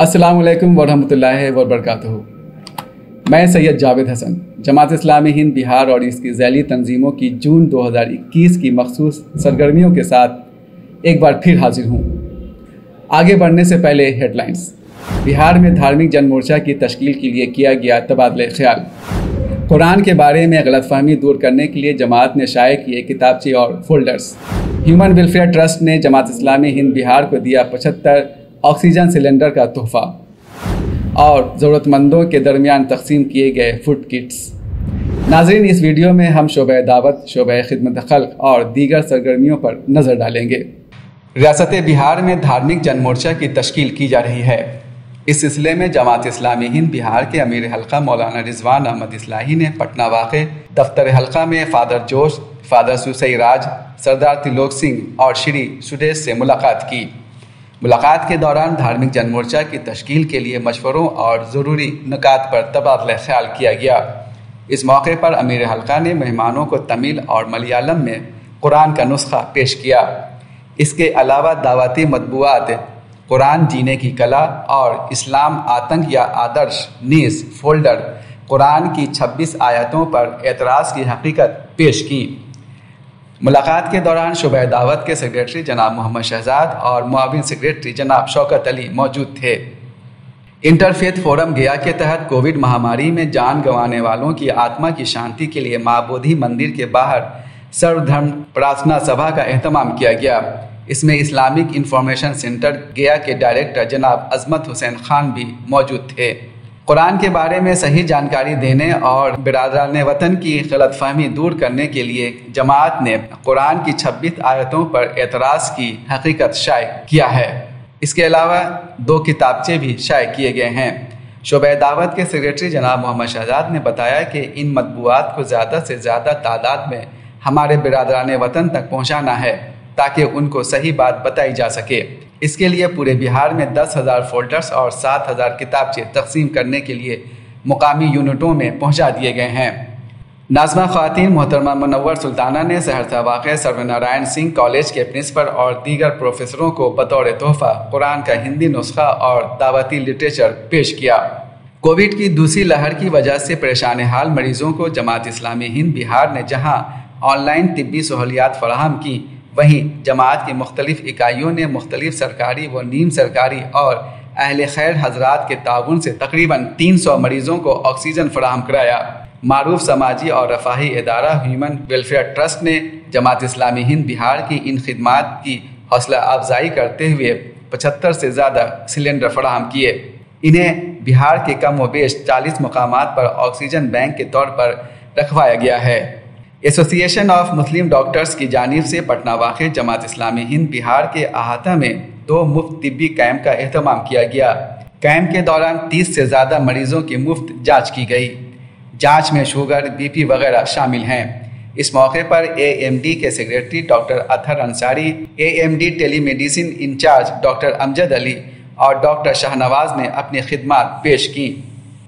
अस्सलाम वालेकुम वरहमतुल्लाहि वबरकातुहू। मैं सैयद जावेद हसन जमात इस्लामी हिंद बिहार और इसकी ज़ैली तंजीमों की जून 2021 की मखसूस सरगर्मियों के साथ एक बार फिर हाजिर हूँ। आगे बढ़ने से पहले हेडलाइंस। बिहार में धार्मिक जन मोर्चा की तश्कील के लिए किया गया तबादला ख्याल। कुरान के बारे में गलतफहमी दूर करने के लिए जमात ने शाये किए किताबचे और फोल्डर्स। ह्यूमन वेलफेयर ट्रस्ट ने जमात इस्लामी हिंद बिहार को दिया 75 ऑक्सीजन सिलेंडर का तोहफा और ज़रूरतमंदों के दरमियान तकसीम किए गए फूड किट्स। नाज़रीन, इस वीडियो में हम शोबे दावत, शोबे खिदमत खल्क और दीगर सरगर्मियों पर नज़र डालेंगे। रियासत बिहार में धार्मिक जन मोर्चा की तश्कील की जा रही है। इस सिलसिले में जमात इस्लामी हिंद बिहार के अमीर हल्का मौलाना रिजवान अहमद इस्लाही ने पटना वाक़े दफ्तर हल्का में फादर जोश, फादर सुसई राज, सरदार त्रिलोक सिंह और श्री सुदेश से मुलाकात की। मुलाकात के दौरान धार्मिक जन मोर्चा की तश्कील के लिए मशवरों और ज़रूरी नुकात पर तबादला ख्याल किया गया। इस मौके पर अमीर हल्का ने मेहमानों को तमिल और मलयालम में कुरान का नुस्खा पेश किया। इसके अलावा दावती मतबूआत कुरान जीने की कला और इस्लाम आतंक या आदर्श नीस फोल्डर कुरान की 26 आयतों पर एतराज़ की हकीकत पेश की। मुलाकात के दौरान शोबे दावत के सेक्रेटरी जनाब मोहम्मद शहजाद और मुआविन सेक्रेटरी जनाब शौकत अली मौजूद थे। इंटरफेथ फोरम गया के तहत कोविड महामारी में जान गंवाने वालों की आत्मा की शांति के लिए माँ बोधि मंदिर के बाहर सर्वधर्म प्रार्थना सभा का एहतमाम किया गया। इसमें इस्लामिक इंफॉर्मेशन सेंटर गया के डायरेक्टर जनाब अजमत हुसैन खान भी मौजूद थे। कुरान के बारे में सही जानकारी देने और बिरादरान वतन की गलतफहमी दूर करने के लिए जमात ने कुरान की 26 आयतों पर एतराज़ की हकीकत शाये किया है। इसके अलावा 2 किताबचे भी शाये किए गए हैं। शोबे दावत के सेक्रेटरी जनाब मोहम्मद शहजाद ने बताया कि इन मतबूआत को ज़्यादा से ज़्यादा तादाद में हमारे बिरादरान वतन तक पहुँचाना है ताकि उनको सही बात बताई जा सके। इसके लिए पूरे बिहार में 10,000 फोल्डर्स और 7,000 किताबचे तकसीम करने के लिए मुकामी यूनिटों में पहुंचा दिए गए हैं। नाज़मा ख़वातीन मोहतरमा मुनव्वर सुल्ताना ने सहरसा वाक़े सर्वनारायण सिंह कॉलेज के प्रिंसिपल और दीगर प्रोफेसरों को बतौर तोहफ़ा कुरान का हिंदी नुस्खा और दावती लिटरेचर पेश किया। कोविड की दूसरी लहर की वजह से परेशान हाल मरीजों को जमात इस्लामी हिंद बिहार ने जहाँ ऑनलाइन तिब्बी सहूलियात फराहम की, वहीं जमात की मुख्तलिफ इकाइयों ने मुख्तलिफ सरकारी व नीम सरकारी और अहले खैर हजरात के ताउन से तकरीबन 300 मरीजों को ऑक्सीजन फराहम कराया। मारूफ समाजी और रफ़ाही इदारा ह्यूमन वेलफेयर ट्रस्ट ने जमात इस्लामी हिंद बिहार की इन खिदमात की हौसला अफजाई करते हुए 75 से ज़्यादा सिलेंडर फराहम किए। इन्हें बिहार के कम व बेश 40 मुकामात पर ऑक्सीजन बैंक के तौर पर रखवाया गया है। एसोसिएशन ऑफ मुस्लिम डॉक्टर्स की जानिब से पटना वाक़े जमात इस्लामी हिंद बिहार के अहाता में 2 मुफ्त तिब्बी कैंप का एहतमाम किया गया। कैंप के दौरान 30 से ज़्यादा मरीजों की मुफ्त जांच की गई। जांच में शुगर, बीपी वगैरह शामिल हैं। इस मौके पर एएमडी के secretary doctor Athar Ansari, AMD telemedicine incharge doctor Amjad Ali और डॉक्टर शाहनवाज ने अपनी खिदमात पेश की।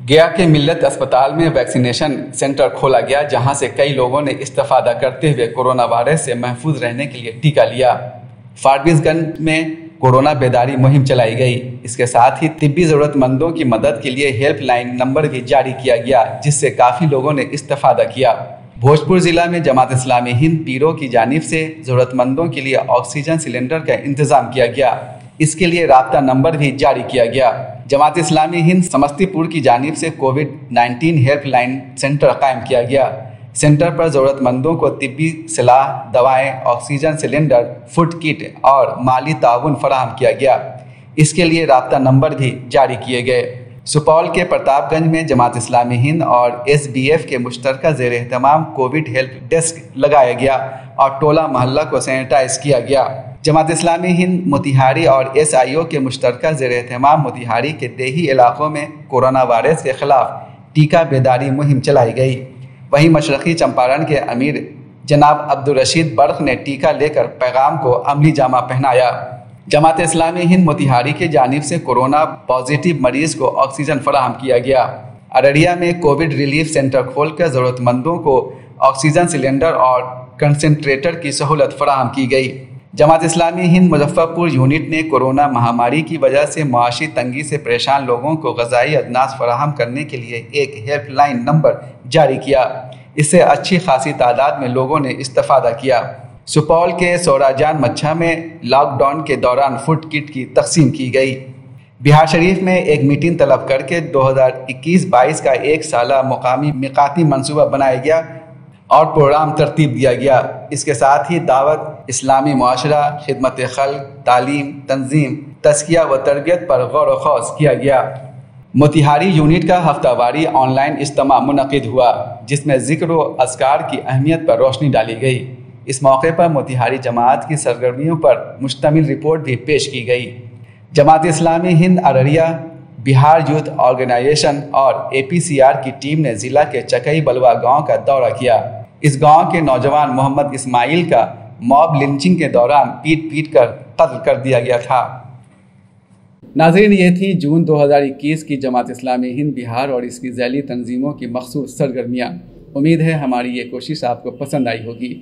गया के मिल्लत अस्पताल में वैक्सीनेशन सेंटर खोला गया, जहां से कई लोगों ने इस्तेफादा करते हुए कोरोना वायरस से महफूज रहने के लिए टीका लिया। फारबिसगंज में कोरोना बेदारी मुहिम चलाई गई। इसके साथ ही तिब्बी ज़रूरतमंदों की मदद के लिए हेल्पलाइन नंबर भी जारी किया गया, जिससे काफ़ी लोगों ने इस्तेफादा किया। भोजपुर ज़िला में जमात इस्लामी हिंद पीरो की जानिब से ज़रूरतमंदों के लिए ऑक्सीजन सिलेंडर का इंतज़ाम किया गया। इसके लिए राब्ता नंबर भी जारी किया गया। जमात इस्लामी हिंद समस्तीपुर की जानिब से कोविड-19 हेल्पलाइन सेंटर कायम किया गया। सेंटर पर ज़रूरतमंदों को तिब्बी सलाह, दवाएं, ऑक्सीजन सिलेंडर, फूड किट और माली ताउन फराहम किया गया। इसके लिए राब्ता नंबर भी जारी किए गए। सुपौल के प्रतापगंज में जमात इस्लामी हिंद और एसबीएफ के मुश्तरका ज़ेर एहतमाम कोविड हेल्प डेस्क लगाया गया और टोला मोहल्ला को सैनिटाइज किया गया। जमात इस्लामी हिंद मोतिहारी और एसआईओ के मुश्तरका ज़ेर एहतमाम मोतिहारी के देही इलाकों में कोरोना वायरस के ख़िलाफ़ टीका बेदारी मुहिम चलाई गई। वहीं मशरक़ी चंपारण के अमीर जनाब अब्दुल रशीद बर्क ने टीका लेकर पैगाम को अमली जामा पहनाया। जमात इस्लामी हिंद मोतिहारी की जानिब से कोरोना पॉजिटिव मरीज़ को ऑक्सीजन फराहम किया गया। अररिया में कोविड रिलीफ सेंटर खोलकर ज़रूरतमंदों को ऑक्सीजन सिलेंडर और कंसंट्रेटर की सहूलत फराहम की गई। जमात इस्लामी हिंद मुजफ्फरपुर यूनिट ने कोरोना महामारी की वजह से मुआशी तंगी से परेशान लोगों को ग़िज़ाई अजनास फराहम करने के लिए एक हेल्पलाइन नंबर जारी किया। इससे अच्छी खासी तादाद में लोगों ने इस्तेफ़ादा किया। सुपौल के सौराजान मच्छा में लॉकडाउन के दौरान फूड किट की तकसीम की गई। बिहार शरीफ में एक मीटिंग तलब करके 2021-22 का एक साला मुकामी मिकाती मंसूबा बनाया गया और प्रोग्राम तरतीब दिया गया। इसके साथ ही दावत, इस्लामी मुआशरा, खिदमत खल्क, तालीम, तंजीम, तज़किया व तरबियत पर गौर व खौस किया गया। मोतिहारी यूनिट का हफ्तावारी ऑनलाइन इज्तिमा मुनक़िद हुआ, जिसमें ज़िक्र व अज़कार की अहमियत पर रोशनी डाली गई। इस मौके पर मोतिहारी जमात की सरगर्मियों पर मुश्तमिल रिपोर्ट भी पेश की गई। जमात इस्लामी हिंद अररिया, बिहार यूथ ऑर्गेनाइजेशन और APCR की टीम ने ज़िला के चकई बलवा गांव का दौरा किया। इस गांव के नौजवान मोहम्मद इस्माइल का मॉब लिंचिंग के दौरान पीट कर कत्ल कर दिया गया था। नाज़रीन, ये थी जून 2021 की जमात इस्लामी हिंद बिहार और इसकी ज़ैली तंजीमों की मखसूस सरगर्मियाँ। उम्मीद है हमारी ये कोशिश आपको पसंद आई होगी।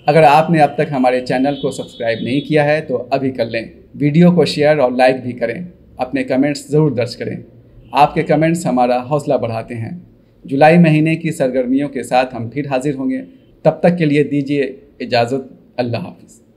अगर आपने अब तक हमारे चैनल को सब्सक्राइब नहीं किया है तो अभी कर लें। वीडियो को शेयर और लाइक भी करें। अपने कमेंट्स ज़रूर दर्ज करें। आपके कमेंट्स हमारा हौसला बढ़ाते हैं। जुलाई महीने की सरगर्मियों के साथ हम फिर हाजिर होंगे। तब तक के लिए दीजिए इजाज़त। अल्लाह हाफ़िज़।